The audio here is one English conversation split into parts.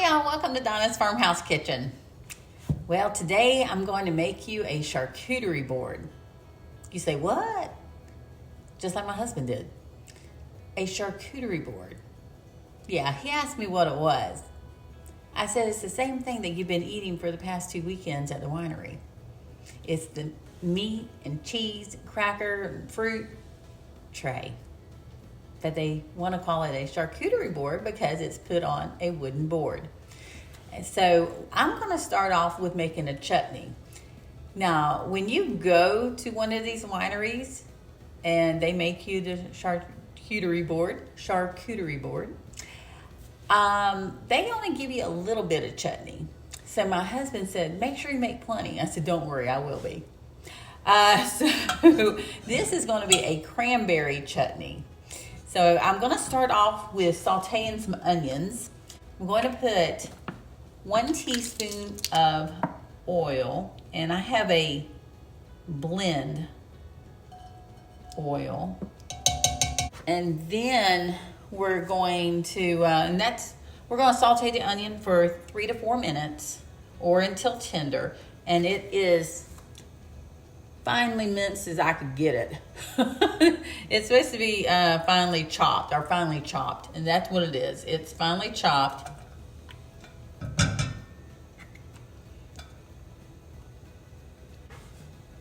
Hi y'all, welcome to Donna's Farmhouse Kitchen. Well, today I'm going to make you a charcuterie board. You say, what? Just like my husband did. A charcuterie board. Yeah, he asked me what it was. I said, it's the same thing that you've been eating for the past 2 weekends at the winery. It's the meat and cheese, cracker, and fruit tray. But they want to call it a charcuterie board because it's put on a wooden board. And so I'm going to start off with making a chutney. Now, when you go to one of these wineries and they make you the charcuterie board, they only give you a little bit of chutney. So my husband said, make sure you make plenty. I said, don't worry, I will be. So this is going to be a cranberry chutney. So I'm going to start off with sauteing some onions. I'm going to put 1 teaspoon of oil, and I have a blend oil. And then we're going to, we're going to saute the onion for 3 to 4 minutes or until tender. And it is finely minced as I could get it. It's supposed to be finely chopped, and that's what it is. It's finely chopped.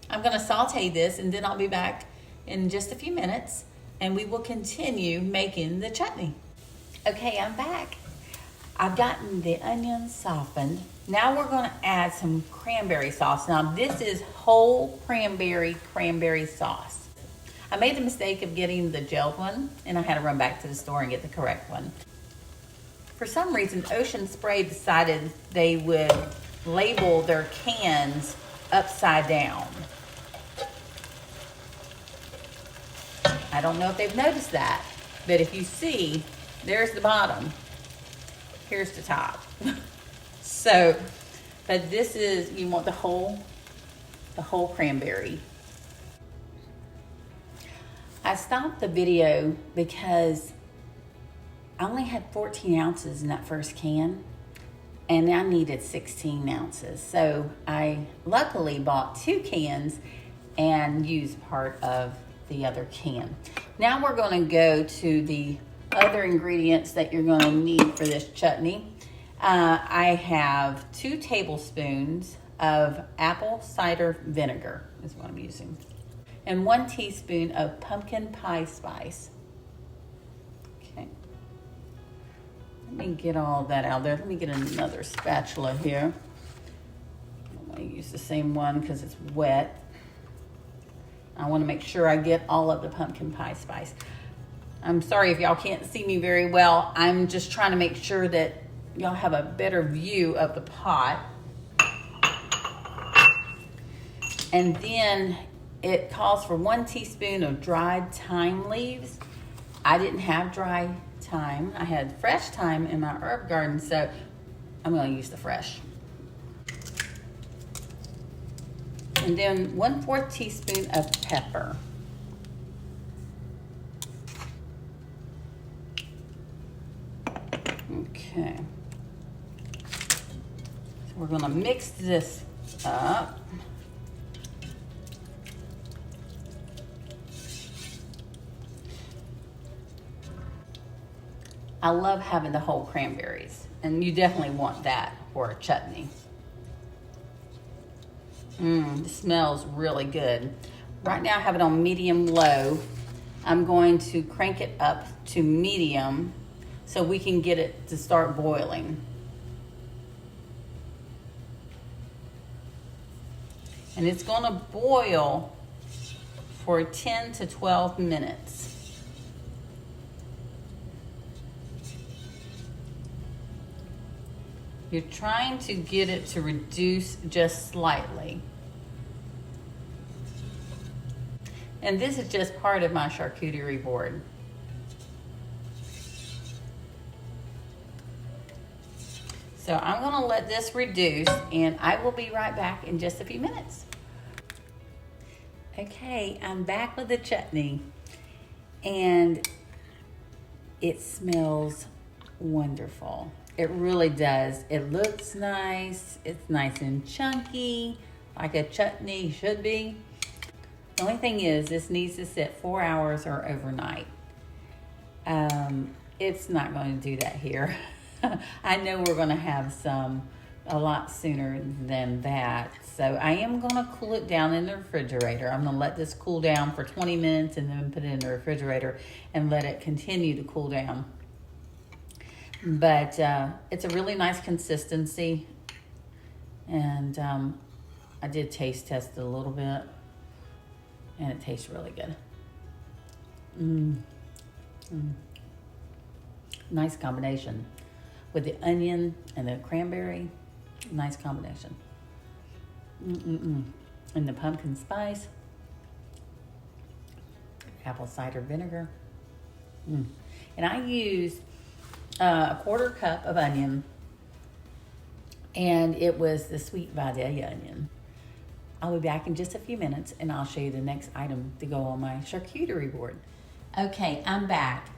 I'm going to saute this, and then I'll be back in just a few minutes, and we will continue making the chutney. Okay, I'm back. I've gotten the onions softened. Now we're going to add some cranberry sauce. Now this is whole cranberry sauce. I made the mistake of getting the gelled one, and I had to run back to the store and get the correct one. For some reason, Ocean Spray decided they would label their cans upside down. I don't know if they've noticed that, but if you see, there's the bottom. Here's the top. So, but this is, you want the whole cranberry. I stopped the video because I only had 14 ounces in that first can, and I needed 16 ounces. So I luckily bought 2 cans and used part of the other can. Now we're going to go to the other ingredients that you're going to need for this chutney. I have 2 tablespoons of apple cider vinegar is what I'm using, and 1 teaspoon of pumpkin pie spice. Okay, let me get all that out there. Let me get another spatula here. I'm going to use the same one because it's wet. I want to make sure I get all of the pumpkin pie spice. I'm sorry if y'all can't see me very well. I'm just trying to make sure that y'all have a better view of the pot. And then it calls for 1 teaspoon of dried thyme leaves. I didn't have dry thyme. I had fresh thyme in my herb garden, so I'm going to use the fresh. And then 1/4 teaspoon of pepper. Okay. So we're going to mix this up. I love having the whole cranberries, and you definitely want that for a chutney. It smells really good. Right now I have it on medium-low. I'm going to crank it up to medium so we can get it to start boiling. And it's going to boil for 10 to 12 minutes. You're trying to get it to reduce just slightly. And this is just part of my charcuterie board. So I'm going to let this reduce, and I will be right back in just a few minutes. Okay, I'm back with the chutney, and it smells wonderful. It really does. It looks nice. It's nice and chunky, like a chutney should be. The only thing is, this needs to sit 4 hours or overnight. It's not going to do that here. I know we're going to have some a lot sooner than that. So I am going to cool it down in the refrigerator. I'm going to let this cool down for 20 minutes and then put it in the refrigerator and let it continue to cool down. But it's a really nice consistency. And I did taste test it a little bit. And it tastes really good. Nice combination. With the onion and the cranberry. Nice combination. And the pumpkin spice. Apple cider vinegar. And I use a 1/4 cup of onion. And it was the sweet Vidalia onion. I'll be back in just a few minutes and I'll show you the next item to go on my charcuterie board. Okay, I'm back.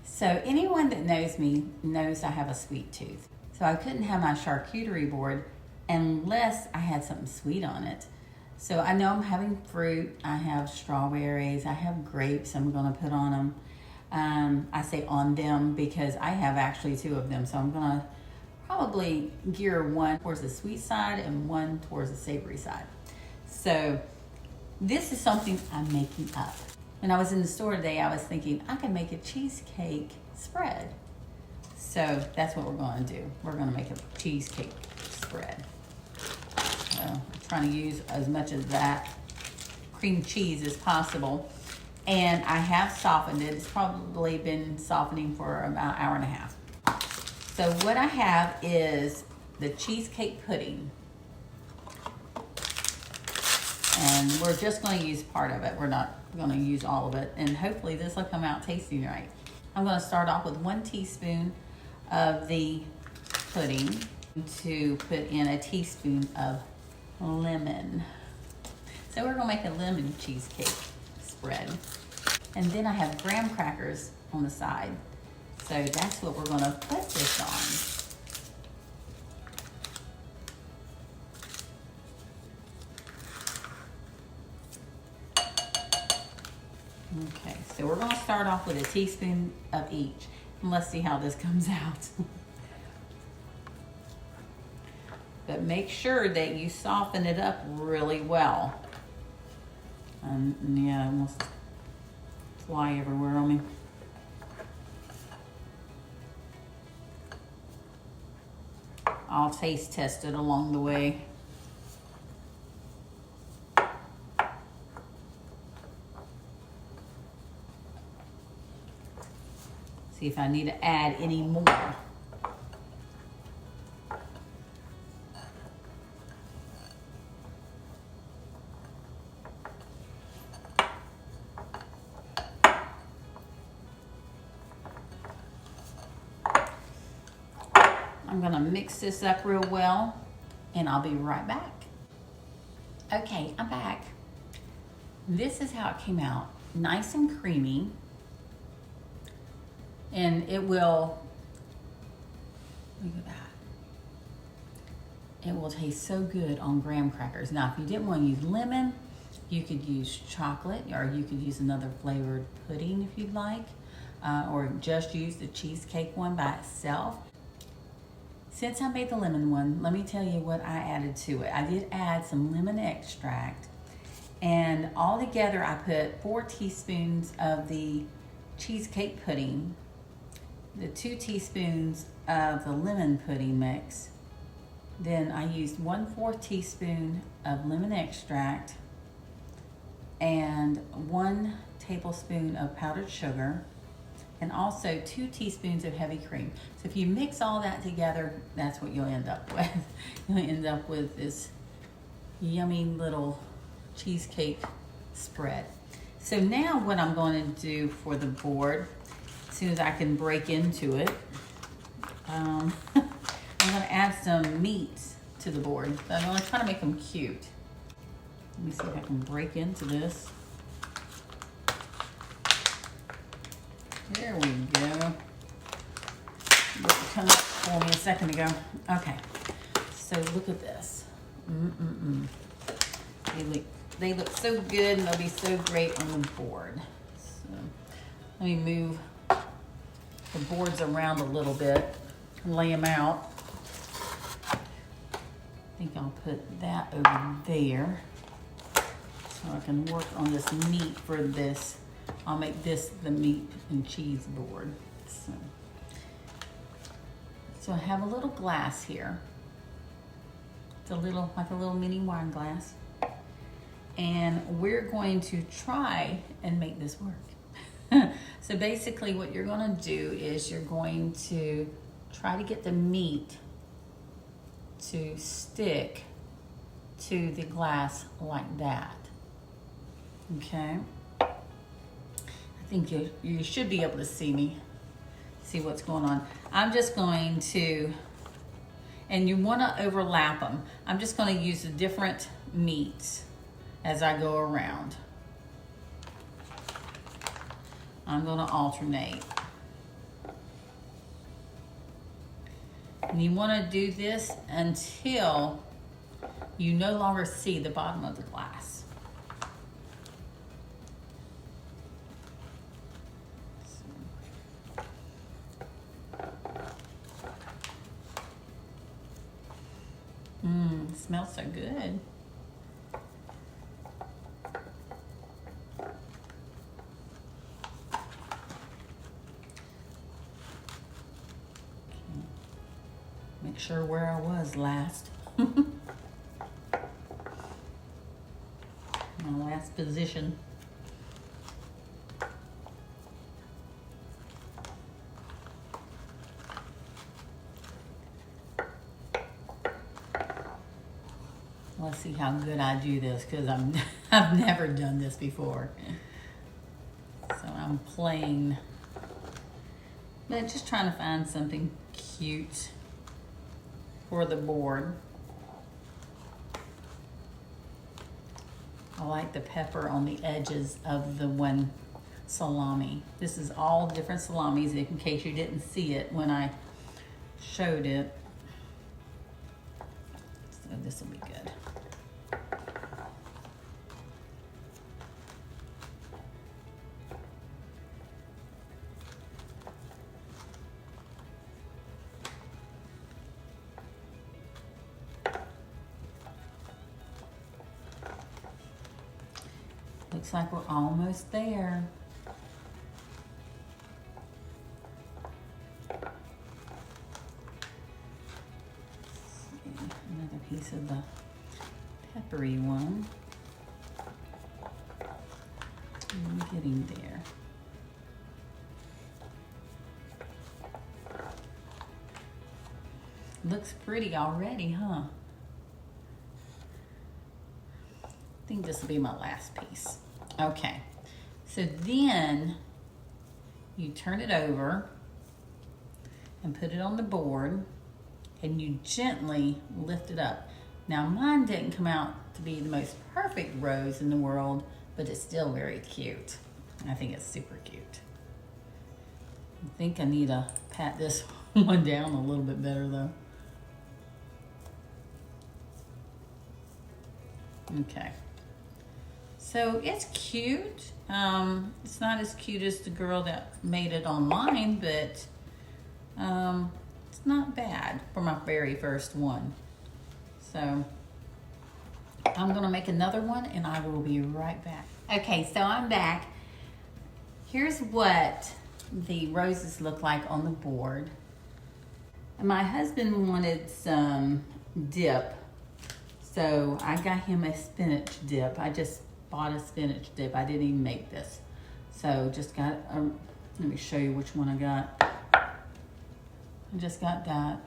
So anyone that knows me knows I have a sweet tooth. So I couldn't have my charcuterie board unless I had something sweet on it. So I know I'm having fruit. I have strawberries. I have grapes I'm gonna put on them. I say on them because I have actually 2 of them. So I'm gonna probably gear one towards the sweet side and one towards the savory side. So this is something I'm making up. When I was in the store today, I was thinking I could make a cheesecake spread. So that's what we're going to do. We're going to make a cheesecake spread. So I'm trying to use as much of that cream cheese as possible. And I have softened it. It's probably been softening for about an hour and a half. So what I have is the cheesecake pudding. And we're just going to use part of it. We're not going to use all of it. And hopefully this will come out tasting right. I'm going to start off with 1 teaspoon of the pudding to put in a teaspoon of lemon. So we're going to make a lemon cheesecake spread. And then I have graham crackers on the side. So that's what we're going to put this on. Okay, so we're going to start off with a teaspoon of each. And let's see how this comes out. But make sure that you soften it up really well. Yeah, it almost fly everywhere on me. I'll taste test it along the way. See if I need to add any more. I'm gonna mix this up real well and I'll be right back. Okay, I'm back. This is how it came out. Nice and creamy. And it will, look at that. It will taste so good on graham crackers. Now, if you didn't want to use lemon, you could use chocolate, or you could use another flavored pudding if you'd like, or just use the cheesecake one by itself. Since I made the lemon one, let me tell you what I added to it. I did add some lemon extract, and all together I put 4 teaspoons of the cheesecake pudding, the 2 teaspoons of the lemon pudding mix. Then I used 1/4 teaspoon of lemon extract and 1 tablespoon of powdered sugar, and also 2 teaspoons of heavy cream. So if you mix all that together, that's what you'll end up with. You'll end up with this yummy little cheesecake spread. So now what I'm going to do for the board, as soon as I can break into it, I'm going to add some meats to the board. So I'm going to try to make them cute. Let me see if I can break into this. There we go. Come up for me a second ago. Okay, so look at this. They look so good, and they'll be so great on the board. So let me move the boards around a little bit, lay them out. I think I'll put that over there so I can work on this meat for this. I'll make this the meat and cheese board. So I have a little glass here. It's a little, like a little mini wine glass. And we're going to try and make this work. So basically what you're gonna do is you're going to try to get the meat to stick to the glass like that. Okay? I think you should be able to see what's going on. I'm just going to, and you want to overlap them. I'm just going to use the different meats as I go around. I'm going to alternate. And you want to do this until you no longer see the bottom of the glass. Smells so good. Make sure where I was last. My last position. Let's see how good I do this, because I've never done this before. So I'm playing, but just trying to find something cute for the board. I like the pepper on the edges of the one salami. This is all different salamis, in case you didn't see it when I showed it. So this will be good. Looks like we're almost there. Another piece of the peppery one. I'm getting there. Looks pretty already, huh? I think this will be my last piece. Okay, so then you turn it over and put it on the board, and you gently lift it up. Now mine didn't come out to be the most perfect rose in the world, but it's still very cute. I think it's super cute. I think I need to pat this one down a little bit better though. Okay. So it's cute. It's not as cute as the girl that made it online, but it's not bad for my very first one. So I'm gonna make another one and I will be right back. Okay, so I'm back. Here's what the roses look like on the board. And my husband wanted some dip, so I got him a spinach dip. I just bought a spinach dip. I didn't even make this. So just got, let me show you which one I got. I just got that.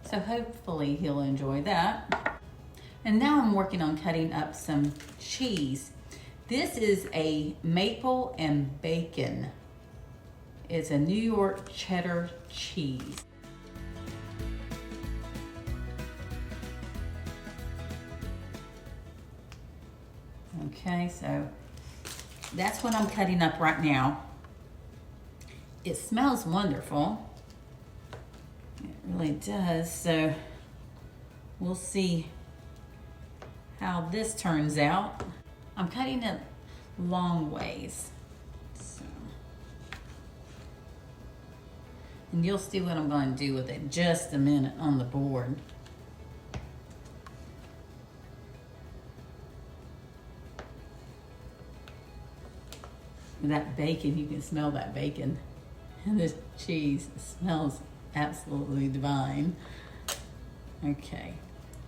So hopefully he'll enjoy that. And now I'm working on cutting up some cheese. This is a maple and bacon. It's a New York cheddar cheese. Okay, so that's what I'm cutting up right now. It smells wonderful. really does. So we'll see how this turns out. I'm cutting it long ways. So. And you'll see what I'm going to do with it in just a minute on the board. That bacon, you can smell that bacon. And this cheese smells absolutely divine. Okay,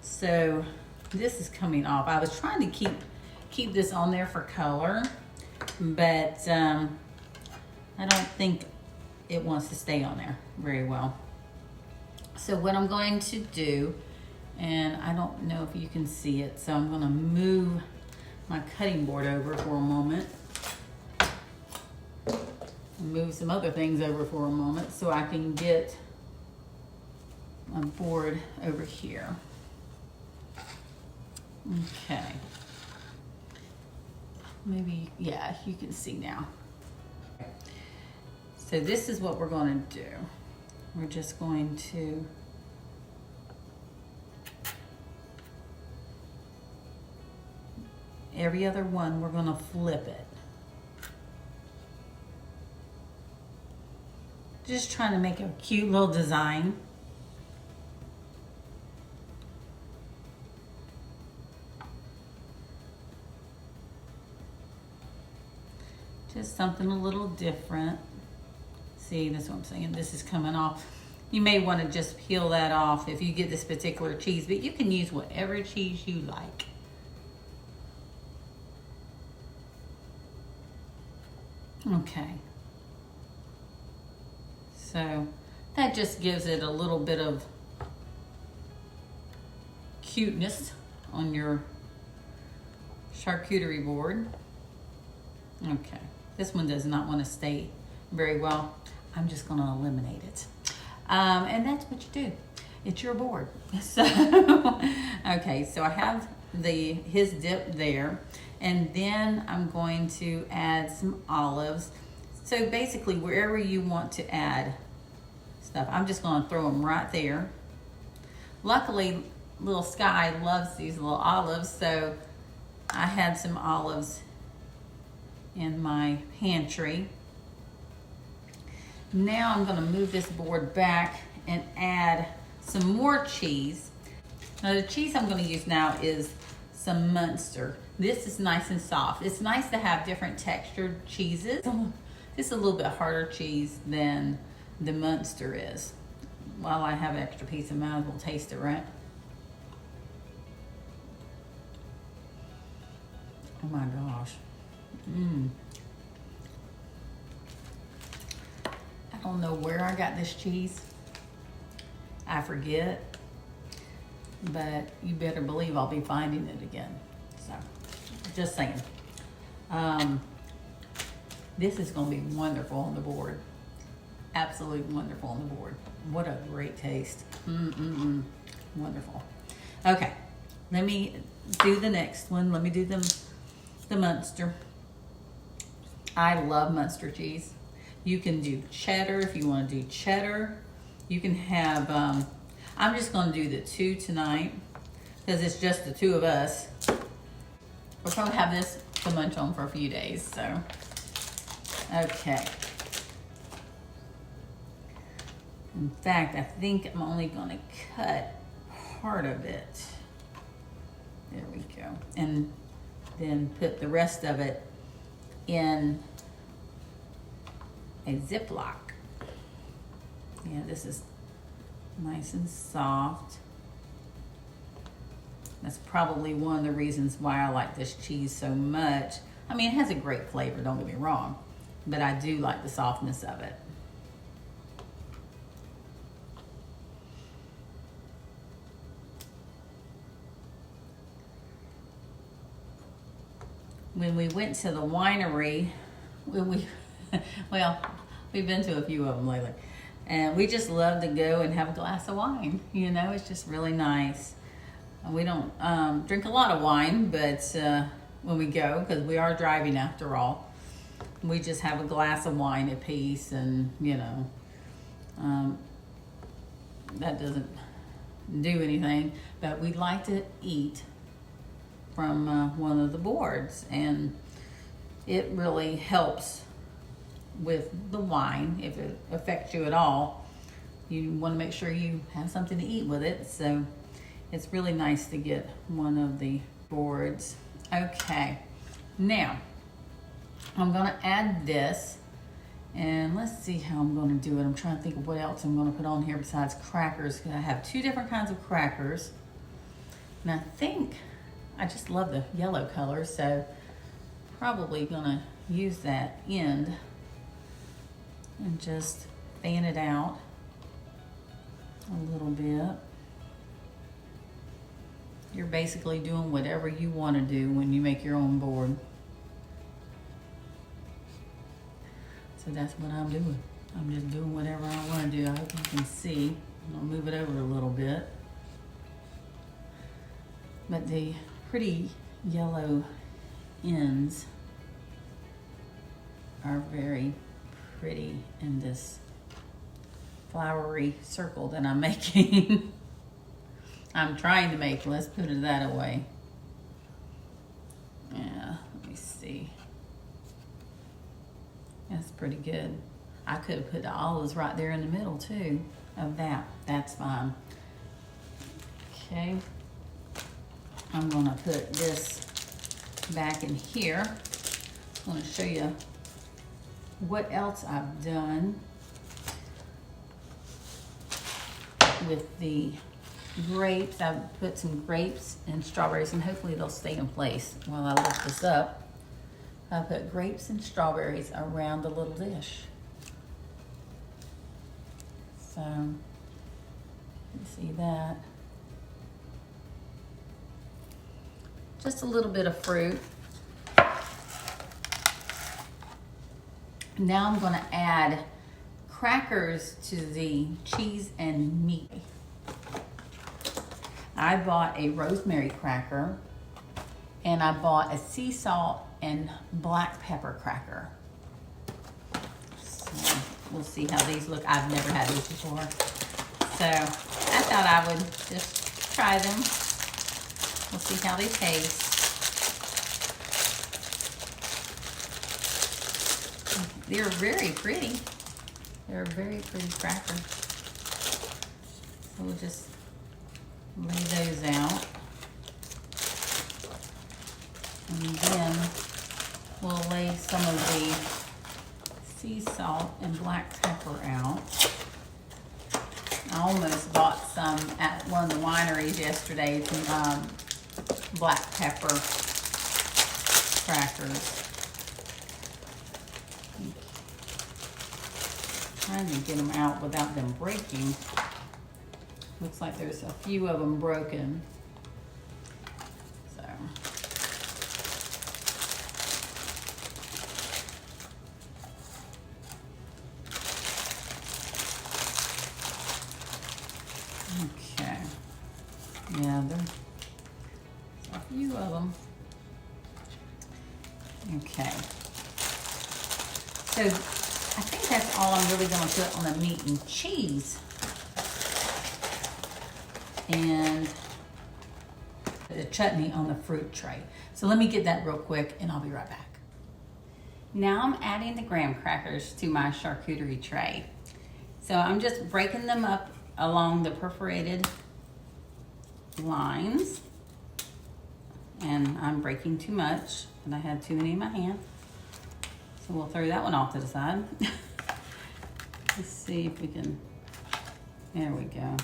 so this is coming off. I was trying to keep this on there for color, but I don't think it wants to stay on there very well. So what I'm going to do, and I don't know if you can see it, so I'm gonna move my cutting board over for a moment. Move some other things over for a moment so I can get my board over here. Okay. Maybe, yeah, you can see now. So this is what we're going to do. We're just going to every other one, we're going to flip it. Just trying to make a cute little design. Just something a little different. See, that's what I'm saying. This is coming off. You may want to just peel that off if you get this particular cheese, but you can use whatever cheese you like. Okay. So that just gives it a little bit of cuteness on your charcuterie board. Okay, this one does not want to stay very well. I'm just going to eliminate it. And that's what you do. It's your board. So, okay, so I have his dip there. And then I'm going to add some olives. So basically, wherever you want to add stuff, I'm just going to throw them right there. Luckily, little Sky loves these little olives, so I had some olives in my pantry. Now I'm going to move this board back and add some more cheese. Now the cheese I'm going to use now is some Munster. This is nice and soft. It's nice to have different textured cheeses. This is a little bit harder cheese than the Munster is. While I have an extra piece, I might as well taste it, right? Oh my gosh. I don't know where I got this cheese. I forget. But you better believe I'll be finding it again. So, just saying. This is going to be wonderful on the board. Absolutely wonderful on the board. What a great taste. Wonderful. Okay, let me do the next one. Let me do the Munster. I love Munster cheese. You can do cheddar if you want to do cheddar. You can have, I'm just going to do the 2 tonight because it's just the 2 of us. We'll probably have this to munch on for a few days, so. Okay. In fact, I think I'm only going to cut part of it. There we go. And then put the rest of it in a Ziploc. Yeah, this is nice and soft. That's probably one of the reasons why I like this cheese so much. I mean, it has a great flavor, don't get me wrong, but I do like the softness of it. When we went to the winery, well, we've been to a few of them lately, and we just love to go and have a glass of wine. You know, it's just really nice. We don't drink a lot of wine, but when we go, because we are driving after all, we just have a glass of wine apiece, and you know, that doesn't do anything, but we'd like to eat from one of the boards, and it really helps with the wine. If it affects you at all, you want to make sure you have something to eat with it, so it's really nice to get one of the boards. Okay, now I'm going to add this, and let's see how I'm going to do it. I'm trying to think of what else I'm going to put on here besides crackers, because I have two different kinds of crackers, and I think I just love the yellow color, so probably going to use that end and just fan it out a little bit. You're basically doing whatever you want to do when you make your own board. So that's what I'm doing. I'm just doing whatever I want to do. I hope you can see. I'll move it over a little bit. But the pretty yellow ends are very pretty in this flowery circle that I'm making. I'm trying to make, let's put it that way. Yeah, let me see. That's pretty good. I could have put the olives right there in the middle too of that. That's fine. Okay. I'm gonna put this back in here. I'm gonna show you what else I've done with the grapes. I've put some grapes and strawberries, and hopefully they'll stay in place while I lift this up. I put grapes and strawberries around the little dish. So, you see that. Just a little bit of fruit. Now I'm going to add crackers to the cheese and meat. I bought a rosemary cracker, and I bought a sea salt and black pepper cracker. So we'll see how these look. I've never had these before. So I thought I would just try them. We'll see how they taste. They're very pretty. They're a very pretty cracker. So we'll just lay those out. And then we'll lay some of the sea salt and black pepper out. I almost bought some at one of the wineries yesterday, some black pepper crackers. Trying to get them out without them breaking. Looks like there's a few of them broken. So. Okay. Yeah, there's a few of them. Okay. So I think that's all I'm really going to put on the meat and cheese. And the chutney on the fruit tray. So let me get that real quick and I'll be right back. Now I'm adding the graham crackers to my charcuterie tray. So I'm just breaking them up along the perforated lines. And I'm breaking too much, and I had too many in my hand. So we'll throw that one off to the side. Let's see if we can, there we go.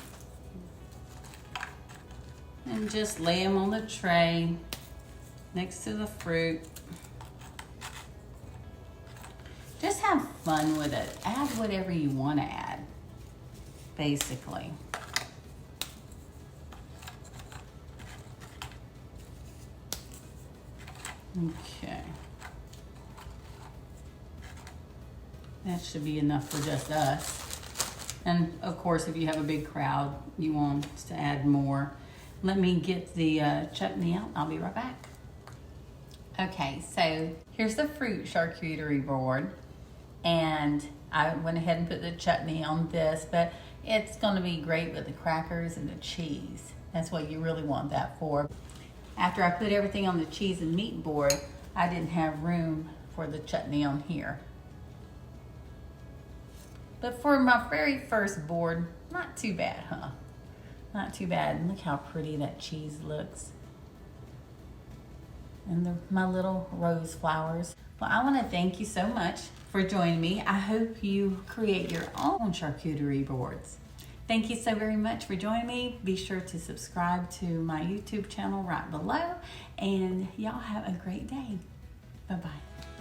And just lay them on the tray next to the fruit. Just have fun with it. Add whatever you want to add, basically. Okay. That should be enough for just us. And of course, if you have a big crowd, you want to add more. Let me get the chutney out. I'll be right back. Okay, so here's the fruit charcuterie board. And I went ahead and put the chutney on this, but It's gonna be great with the crackers and the cheese. That's what you really want that for. After I put everything on the cheese and meat board, I didn't have room for the chutney on here. But for my very first board, not too bad, huh? Not too bad. And look how pretty that cheese looks. And my little rose flowers. Well, I want to thank you so much for joining me. I hope you create your own charcuterie boards. Thank you so very much for joining me. Be sure to subscribe to my YouTube channel right below. And y'all have a great day. Bye-bye.